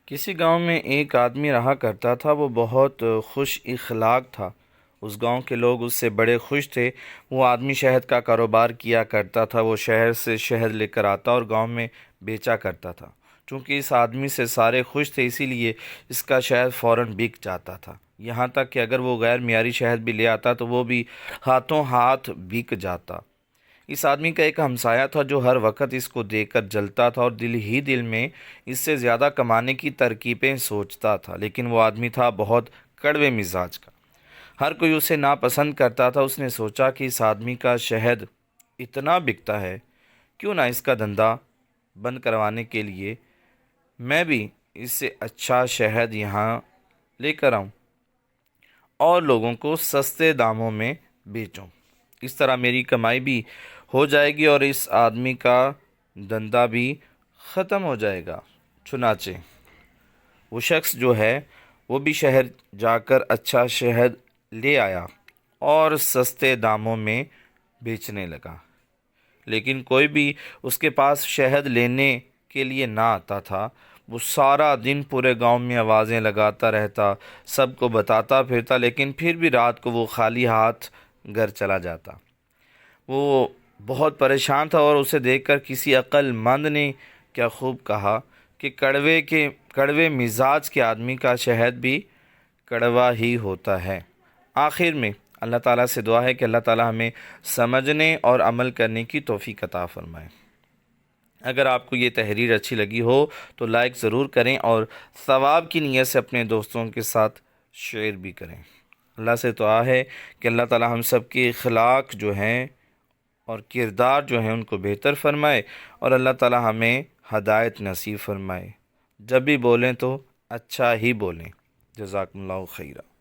کسی گاؤں میں ایک آدمی رہا کرتا تھا، وہ بہت خوش اخلاق تھا۔ اس گاؤں کے لوگ اس سے بڑے خوش تھے۔ وہ آدمی شہد کا کاروبار کیا کرتا تھا۔ وہ شہر سے شہد لے کر آتا اور گاؤں میں بیچا کرتا تھا۔ چونکہ اس آدمی سے سارے خوش تھے، اسی لیے اس کا شہد فوراً بک جاتا تھا۔ یہاں تک کہ اگر وہ غیر معیاری شہد بھی لے آتا تو وہ بھی ہاتھوں ہاتھ بک جاتا۔ اس آدمی کا ایک ہمسایہ تھا جو ہر وقت اس کو دیکھ کر جلتا تھا اور دل ہی دل میں اس سے زیادہ کمانے کی ترکیبیں سوچتا تھا، لیکن وہ آدمی تھا بہت کڑوے مزاج کا۔ ہر کوئی اسے ناپسند کرتا تھا۔ اس نے سوچا کہ اس آدمی کا شہد اتنا بکتا ہے، کیوں نہ اس کا دھندا بند کروانے کے لیے میں بھی اس سے اچھا شہد یہاں لے کر آؤں اور لوگوں کو سستے داموں میں بیچوں۔ اس طرح میری کمائی بھی ہو جائے گی اور اس آدمی کا دھندا بھی ختم ہو جائے گا۔ چنانچہ وہ شخص جو ہے وہ بھی شہر جا کر اچھا شہد لے آیا اور سستے داموں میں بیچنے لگا، لیکن کوئی بھی اس کے پاس شہد لینے کے لیے نہ آتا تھا۔ وہ سارا دن پورے گاؤں میں آوازیں لگاتا رہتا، سب کو بتاتا پھرتا، لیکن پھر بھی رات کو وہ خالی ہاتھ گھر چلا جاتا۔ وہ بہت پریشان تھا اور اسے دیکھ کر کسی عقل مند نے کیا خوب کہا کہ کڑوے مزاج کے آدمی کا شہد بھی کڑوا ہی ہوتا ہے۔ آخر میں اللہ تعالیٰ سے دعا ہے کہ اللہ تعالیٰ ہمیں سمجھنے اور عمل کرنے کی توفیق عطا فرمائے۔ اگر آپ کو یہ تحریر اچھی لگی ہو تو لائک ضرور کریں اور ثواب کی نیت سے اپنے دوستوں کے ساتھ شیئر بھی کریں۔ اللہ سے دعا ہے کہ اللہ تعالیٰ ہم سب کے اخلاق جو ہیں اور کردار جو ہیں ان کو بہتر فرمائے اور اللہ تعالیٰ ہمیں ہدایت نصیب فرمائے۔ جب بھی بولیں تو اچھا ہی بولیں۔ جزاکم اللہ خیرہ۔